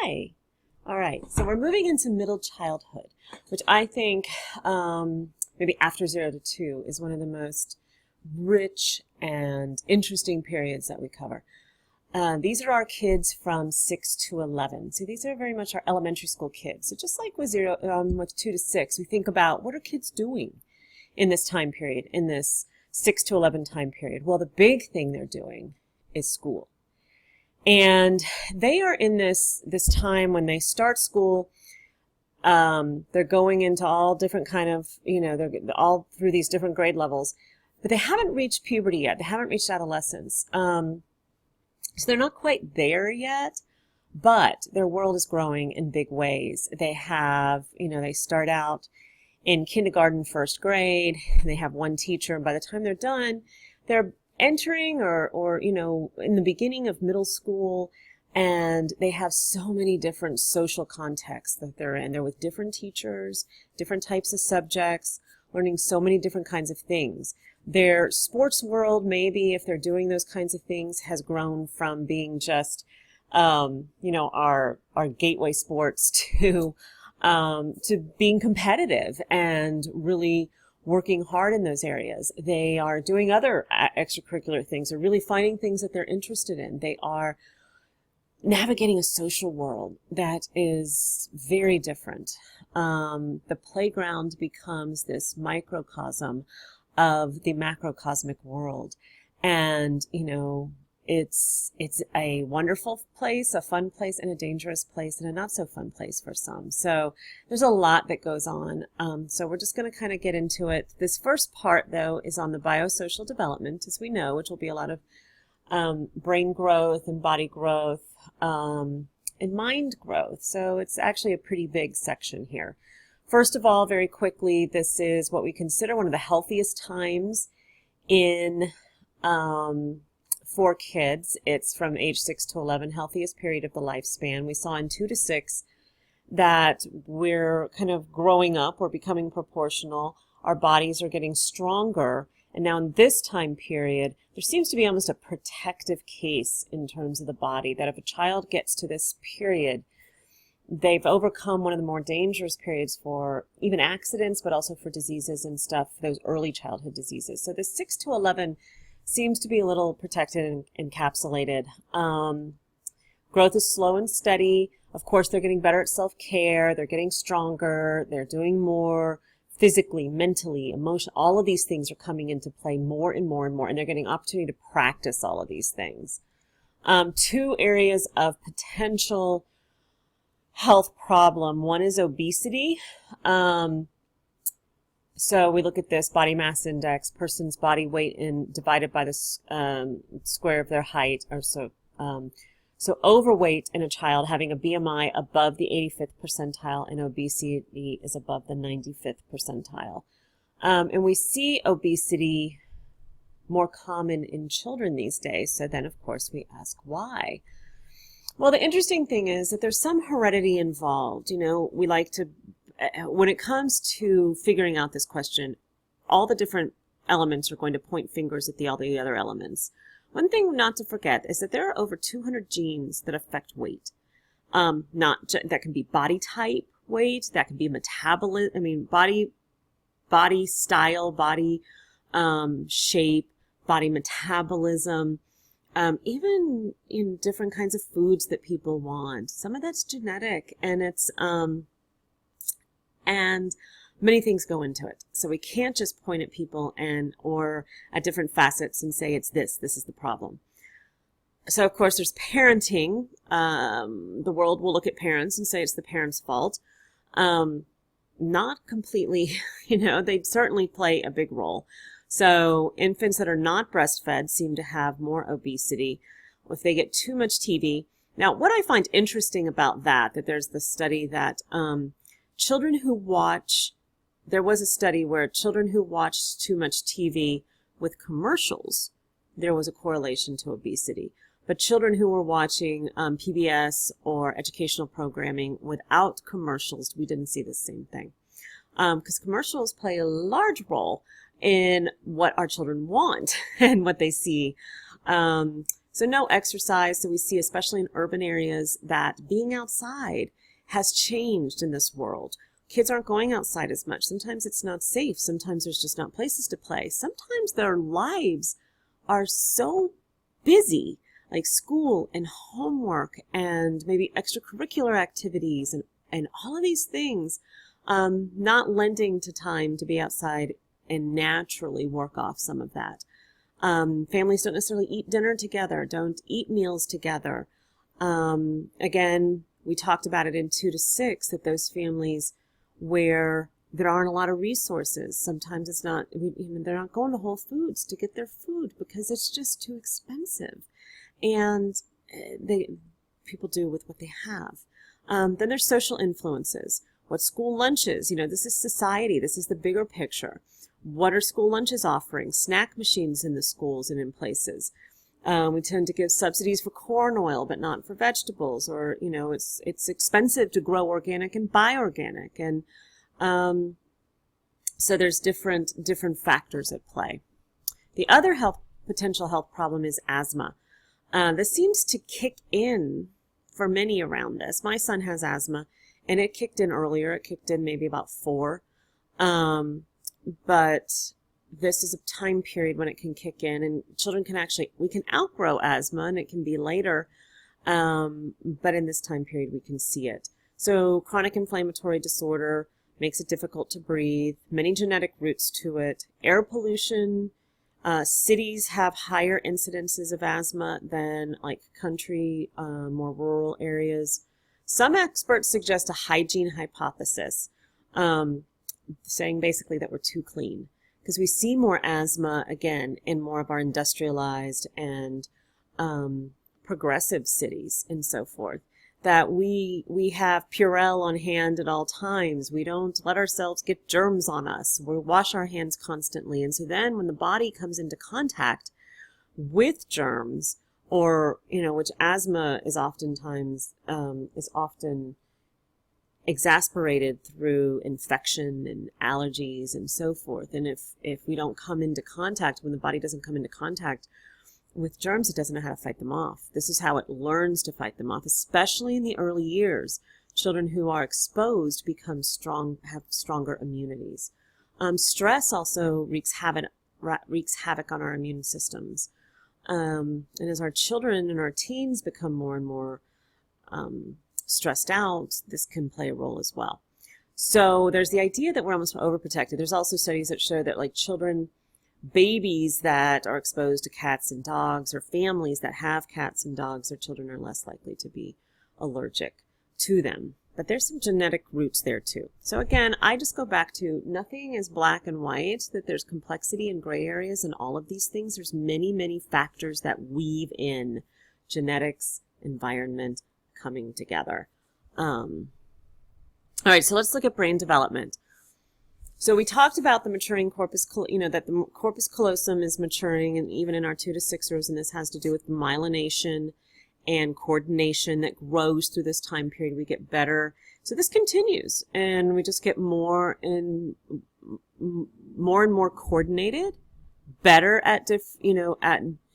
Hi. All right. So we're moving into middle childhood, which I think maybe after 0 to 2 is one of the most rich and interesting periods that we cover. These are our kids from 6 to 11. So these are very much our elementary school kids. So just like with with 2 to 6, we think about what are kids doing in this time period, in this 6 to 11 time period. Well, the big thing they're doing is school. And they are in this time when they start school. They're going into all different kind of, they're all through these different grade levels, but they haven't reached puberty yet. They haven't reached adolescence. So they're not quite there yet, but their world is growing in big ways. They have, they start out in kindergarten, first grade, and they have one teacher. And by the time they're done, they're entering or in the beginning of middle school, and they have so many different social contexts that they're in. They're with different teachers, different types of subjects, learning so many different kinds of things. Their sports world, maybe if they're doing those kinds of things, has grown from being just our gateway sports to being competitive and really working hard in those areas. They are doing other extracurricular things. They're really finding things that they're interested in. They are navigating a social world that is very different. The playground becomes this microcosm of the macrocosmic world. And, it's a wonderful place, a fun place, and a dangerous place, and a not so fun place for some. So there's a lot that goes on. So we're just going to kind of get into it. This first part, though, is on the biosocial development, as we know, which will be a lot of brain growth and body growth and mind growth. So it's actually a pretty big section here. First of all, very quickly, this is what we consider one of the healthiest times in for kids. It's from age 6 to 11, healthiest period of the lifespan. We saw in 2 to 6 that we're kind of growing up, we're becoming proportional, our bodies are getting stronger, and now in this time period, there seems to be almost a protective case in terms of the body, that if a child gets to this period, they've overcome one of the more dangerous periods for even accidents, but also for diseases and stuff, those early childhood diseases. So the 6 to 11 seems to be a little protected and encapsulated. Growth is slow and steady. Of course, they're getting better at self-care. They're getting stronger. They're doing more physically, mentally, emotionally. All of these things are coming into play more and more and more, and they're getting opportunity to practice all of these things. 2 areas of potential health problem. One is obesity. So we look at this body mass index, person's body weight divided by the square of their height, or so overweight in a child having a BMI above the 85th percentile, and obesity is above the 95th percentile. And we see obesity more common in children these days. So then, of course, we ask why. Well, the interesting thing is that there's some heredity involved. We like to, when it comes to figuring out this question, all the different elements are going to point fingers at all the other elements. One thing not to forget is that there are over 200 genes that affect weight. That can be body type weight, that can be metabolism, body style, body shape, body metabolism, even in different kinds of foods that people want. Some of that's genetic, and it's and many things go into it. So we can't just point at people or at different facets and say it's this is the problem. So of course there's parenting. The world will look at parents and say it's the parents' fault. Not completely, they certainly play a big role. So infants that are not breastfed seem to have more obesity if they get too much TV. Now, what I find interesting about that there's the study that there was a study where children who watched too much TV with commercials, there was a correlation to obesity. But children who were watching PBS or educational programming without commercials, we didn't see the same thing. Because commercials play a large role in what our children want and what they see. So no exercise. So we see, especially in urban areas, that being outside has changed in this world. Kids aren't going outside as much. Sometimes it's not safe. Sometimes there's just not places to play. Sometimes their lives are so busy, like school and homework and maybe extracurricular activities and all of these things, not lending to time to be outside and naturally work off some of that. Families don't necessarily eat dinner together, don't eat meals together. Again, we talked about it in 2 to 6, that those families where there aren't a lot of resources, sometimes it's not, they're not going to Whole Foods to get their food because it's just too expensive. And people do with what they have. Then there's social influences. What school lunches? This is society. This is the bigger picture. What are school lunches offering? Snack machines in the schools and in places. We tend to give subsidies for corn oil, but not for vegetables. Or, it's expensive to grow organic and buy organic. And so there's different factors at play. The other potential health problem is asthma. This seems to kick in for many around this. My son has asthma, and it kicked in earlier. It kicked in maybe about 4. But this is a time period when it can kick in, and children we can outgrow asthma, and it can be later. But in this time period, we can see it. So chronic inflammatory disorder makes it difficult to breathe, many genetic roots to it, air pollution. Cities have higher incidences of asthma than like country, more rural areas. Some experts suggest a hygiene hypothesis, saying basically that we're too clean, because we see more asthma, again, in more of our industrialized and progressive cities and so forth, that we have Purell on hand at all times. We don't let ourselves get germs on us. We wash our hands constantly. And so then when the body comes into contact with germs, or, which asthma is often exasperated through infection and allergies and so forth. And if we don't come into contact, when the body doesn't come into contact with germs, it doesn't know how to fight them off. This is how it learns to fight them off, especially in the early years. Children who are exposed have stronger immunities. Stress also wreaks havoc on our immune systems. And as our children and our teens become more and more stressed out, this can play a role as well. So there's the idea that we're almost overprotected. There's also studies that show that babies that are exposed to cats and dogs, or families that have cats and dogs, their children are less likely to be allergic to them. But there's some genetic roots there too. So again, I just go back to nothing is black and white, that there's complexity and gray areas in all of these things. There's many, many factors that weave in genetics, environment, coming together. All right, so let's look at brain development. So we talked about the maturing corpus, that the corpus callosum is maturing, and even in our 2 to 6ers, and this has to do with myelination and coordination that grows through this time period. We get better. So this continues, and we just get more and more coordinated, better at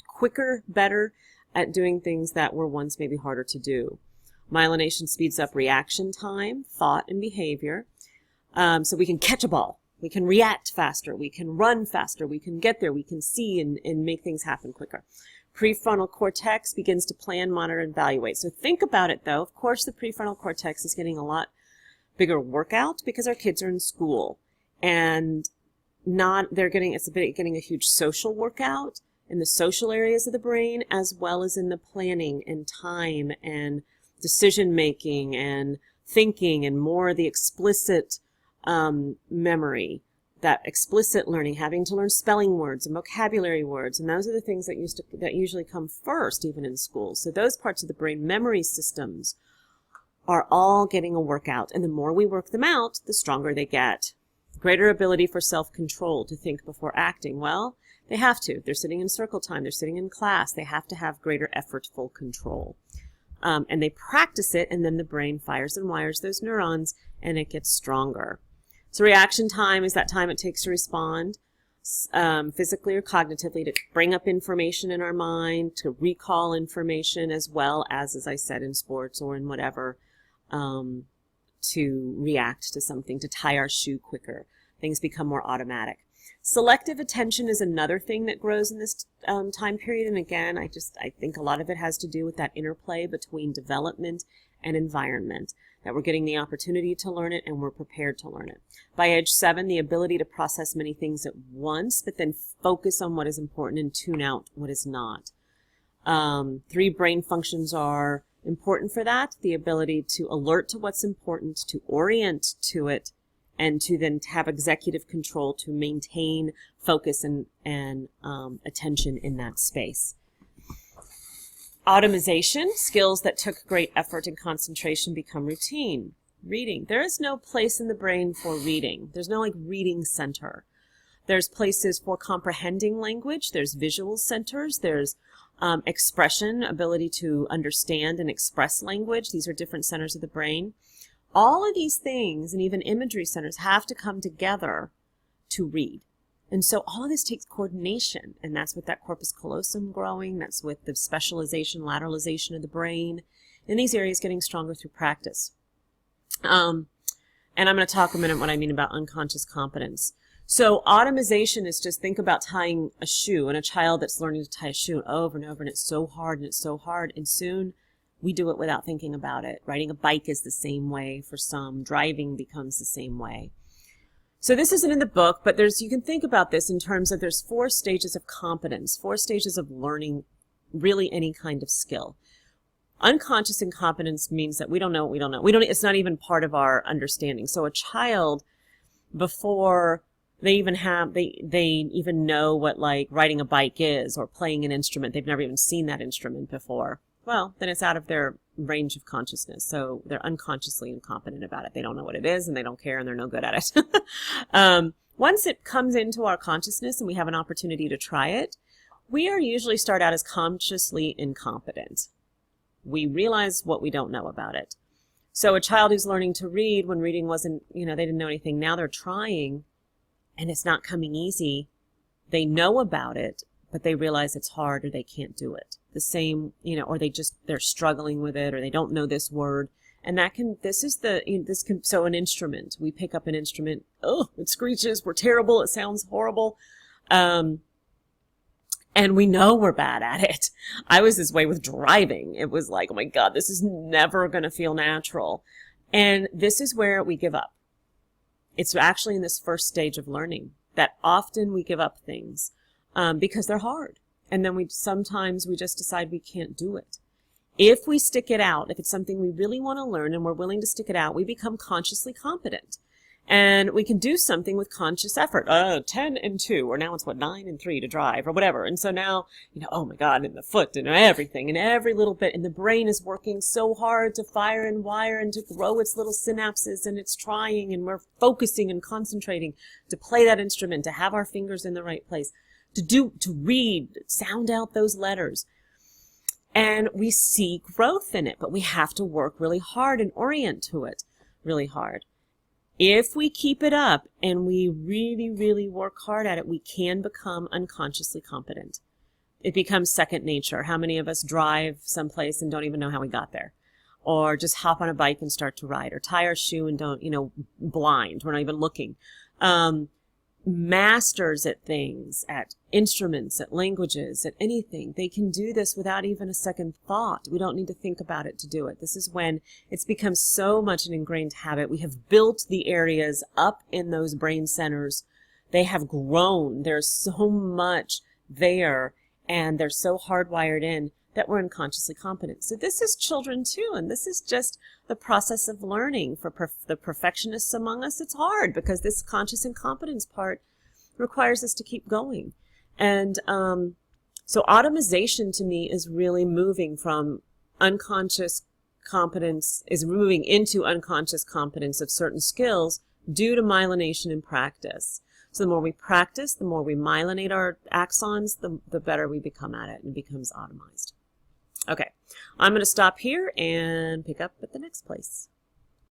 quicker, better at doing things that were once maybe harder to do. Myelination speeds up reaction time, thought, and behavior. So we can catch a ball, we can react faster, we can run faster, we can get there, we can see and make things happen quicker. Prefrontal cortex begins to plan, monitor, and evaluate. So think about it though. Of course, the prefrontal cortex is getting a lot bigger workout because our kids are in school, and they're getting a huge social workout in the social areas of the brain, as well as in the planning and time and decision making and thinking, and more the explicit memory, that explicit learning, having to learn spelling words and vocabulary words, and those are the things that usually come first, even in school. So those parts of the brain memory systems are all getting a workout, and the more we work them out, the stronger they get. Greater ability for self-control, to think before acting. Well, they have to. They're sitting in circle time, they're sitting in class, they have to have greater effortful control. And they practice it, and then the brain fires and wires those neurons, and it gets stronger. So reaction time is that time it takes to respond. physically or cognitively, to bring up information in our mind, to recall information, as well as I said, in sports or in whatever, to react to something, to tie our shoe quicker. Things become more automatic. Selective attention is another thing that grows in this time period. And again, I think a lot of it has to do with that interplay between development and environment, that we're getting the opportunity to learn it and we're prepared to learn it. By age 7, the ability to process many things at once, but then focus on what is important and tune out what is not. 3 brain functions are important for that: the ability to alert to what's important, to orient to it, and to then have executive control to maintain focus and attention in that space. Automation, skills that took great effort and concentration become routine. Reading. There is no place in the brain for reading. There's no reading center. There's places for comprehending language. There's visual centers. There's expression, ability to understand and express language. These are different centers of the brain. All of these things, and even imagery centers, have to come together to read. And so all of this takes coordination, and that's with that corpus callosum growing, that's with the specialization, lateralization of the brain, in these areas getting stronger through practice. And I'm going to talk a minute what I mean about unconscious competence. So automation is just, think about tying a shoe, and a child that's learning to tie a shoe over and over, and it's so hard, and soon we do it without thinking about it. Riding a bike is the same way for some. Driving becomes the same way. So this isn't in the book, but you can think about this in terms of there's 4 stages of competence, 4 stages of learning really any kind of skill. Unconscious incompetence means that we don't know what we don't know. It's not even part of our understanding. So a child, before they even know what riding a bike is or playing an instrument, they've never even seen that instrument before. Well, then it's out of their range of consciousness. So they're unconsciously incompetent about it. They don't know what it is, and they don't care, and they're no good at it. Once it comes into our consciousness and we have an opportunity to try it, we usually start out as consciously incompetent. We realize what we don't know about it. So a child who's learning to read, when reading wasn't, they didn't know anything, now they're trying, and it's not coming easy. They know about it, but they realize it's hard or they can't do it. The same, or they're struggling with it, or they don't know this word. And so an instrument, we pick up an instrument, oh, it screeches, we're terrible, it sounds horrible. And we know we're bad at it. I was this way with driving. It was like, oh my God, this is never going to feel natural. And this is where we give up. It's actually in this first stage of learning that often we give up things because they're hard. And then sometimes we just decide we can't do it. If we stick it out, if it's something we really want to learn and we're willing to stick it out, we become consciously competent. And we can do something with conscious effort. 10 and 2, or now it's 9 and 3 to drive, or whatever. And so now, oh my God, and the foot and everything and every little bit. And the brain is working so hard to fire and wire and to grow its little synapses, and it's trying, and we're focusing and concentrating to play that instrument, to have our fingers in the right place, to read, sound out those letters. And we see growth in it, but we have to work really hard and orient to it really hard. If we keep it up and we really, really work hard at it, we can become unconsciously competent. It becomes second nature. How many of us drive someplace and don't even know how we got there? Or just hop on a bike and start to ride, or tie our shoe and don't, blind. We're not even looking. Masters at things, at instruments, at languages, at anything. They can do this without even a second thought. We don't need to think about it to do it. This is when it's become so much an ingrained habit. We have built the areas up in those brain centers. They have grown. There's so much there, and they're so hardwired in that we're unconsciously competent. So this is children too, and this is just the process of learning. For the perfectionists among us, it's hard because this conscious incompetence part requires us to keep going. And so automation to me is really moving from unconscious competence, is moving into unconscious competence of certain skills due to myelination in practice. So the more we practice, the more we myelinate our axons, the better we become at it, and it becomes automized. Okay, I'm going to stop here and pick up at the next place.